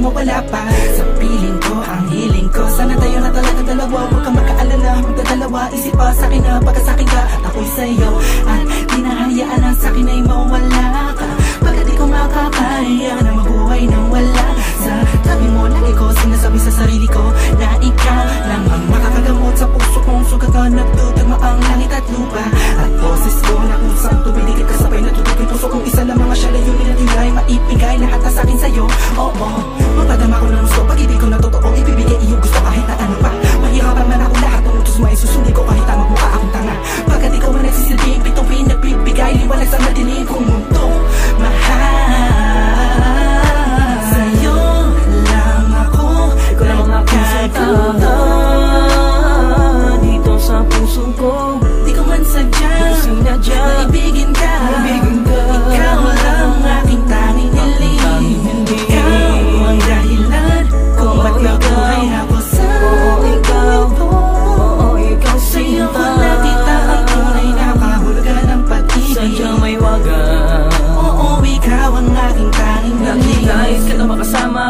mawala pa sa piling ko, ang hiling ko. Sana tayo na talaga dalawa, huwag kang magkaalala. Magdadalawa, isip pa sa'kin na pagka sa'kin ka at ako'y sa'yo. At di nahayaan na sa'kin ay mawala ka. Pagka di ko makakaya na mabuhay nang wala sa tabi mo. Lagi ko sinasabi sa sarili ko na ikaw lang ang makakagamot sa puso kong sugat ka. Nagtutagma ang langit at lupa. At boses ko na usang tumiligid kasabay na tutok yung puso kong isa lang mga siya layunin at hingay. Maipigay lahat na sa'kin sa'yo. Oo, mapadama ko ng gusto. Pag ibig ko na totoo, ibibigay iyong gusto kahit na ano pa. Mahirapan man ako lahat ng utos mo ay susundin ko kahit na magmukha akong tanga. Pagkat ikaw man nagsisilbing pitong pinagbibigay liwanag sa madilim kong mundo. Mahal sa'yo lang ako, ikaw lang ang makakagawa dito sa puso ko. Di ko man sadya maibigin ka. Ikaw lang ang aking tanging hiling. Ikaw ang dahilan kung ba't nabuhay ako sa ikaw. Sa'yo ko nakita ang tunay na kahulugan ng pag-ibig. Sadyang may wagas. Oo, ikaw ang aking tanging hiling. Nais ka na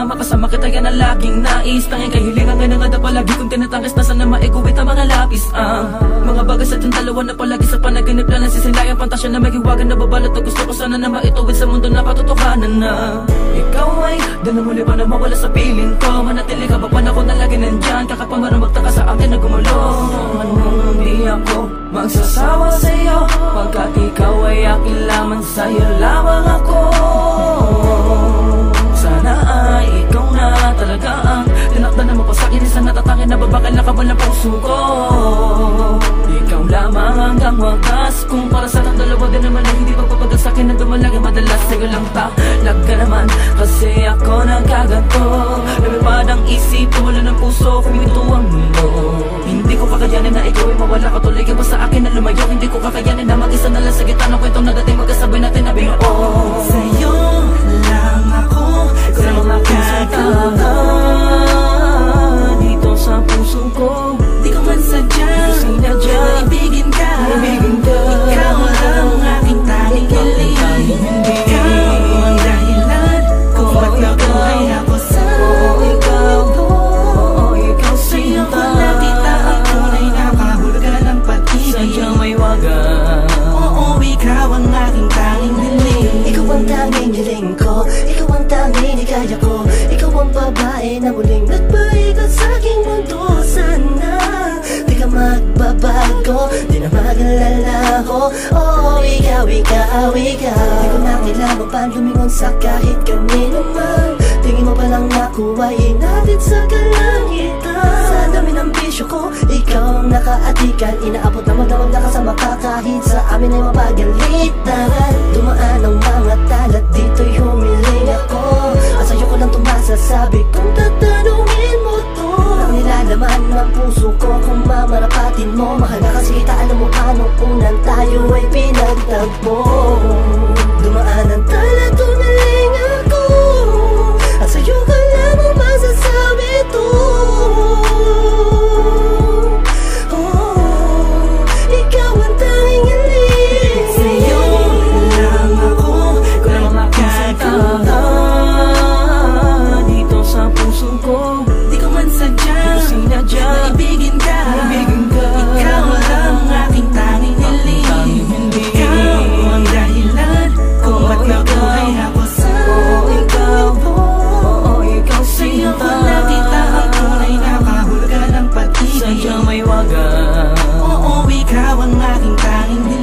makasama kita yan ang laging nais. Tanging kahilingan nga na nga na palagi kong tinatangis na sana maiguwit ang mga lapis. Mga bagay sa dalawa na palagi sa panaginip na nasisilayang pantasya na maghiwagan na babalot. At gusto ko sana na maituwid sa mundo na katotohanan na ikaw ay dala muli pa na mawala sa piling ko. Manatili ka ba pa na ako na lagi nandyan? Kakapamarang magtaka sa akin na gumulo. Hindi ako magsasawa sa'yo pagkat ikaw ay akin lamang, sa'yo lamang ako. Sana ay ikaw na talaga ang tinakdan na mapasakit sa natatangin na babakal na kabal ng puso ko. Ikaw lamang hanggang wakas. Kung para sa tang dalawa din naman ay hindi pagpapagal sa'kin na dumalagi madalas. Sa'yo lang talaga naman kasi ako nagkaganto. Lumipad ang isip, tumula ng puso, kuminto ang mundo. Hindi ko kakayanin na ikaw ay mawala ka. Tuloy ka ba sa akin na lumayo? Hindi ko kakayanin na mag-isa na lang sa gitna ng kwentong nagating magkasabay natin na binuo. Sa'yo lang ako, ikaw lang ang makakagawa dito sa puso ko. Di ko man sadya maibigin ka. Ikaw lang ang aking tanging hiling. Ikaw ang dahilan kung ba't nabuhay ako sa ikaw. Sa'yo ko nakita ang tunay na kahulugan ng pag-ibig. Sadyang may wagas. Oo, ikaw ang aking tanging hiling. Ikaw ang tanging hiling ko, ikaw ang tanging hikaya ko. Ikaw ang babae na muling nagpaigot sa aking mundo. Sana di ka magbabago, di na mag-alala ko. Oh, ikaw. Di ko na kailangan pa lumingon sa kahit kanino man. Tingin mo pa lang ako ay inatid sa kalangitan. Sa dami ng bisyo ko, ikaw ang nakaatikan. Inaabot na magdamag na kasama ka kahit sa amin ay mapagalitan. Dumaan ang mga talat, dito'y humiling ako. At sa'yo ko lang tumasasabi kung tatanungin mo to. Ang nilalaman ng puso ko kung mamarapatin mo. Mahal na kasi kita, alam mo anong unang tayo ay pinagtagpo. Dumaan ang talat, tumiling ako. At sa'yo ka lamang masasabi to. Ikaw ang tanging hiling. Sa'yo lang ako, ikaw lang ang makakagawa dito sa puso ko. Di ko man sadya maibigin ka. Ikaw lang ang aking tanging hiling. Ikaw ang dahilan kung ba't nabuhay ako sa ikaw. Sa'yo ko nakita ang tunay na kahulugan ng pag-ibig. Sadyang may wagas. Oo, ikaw ang aking tanging hiling.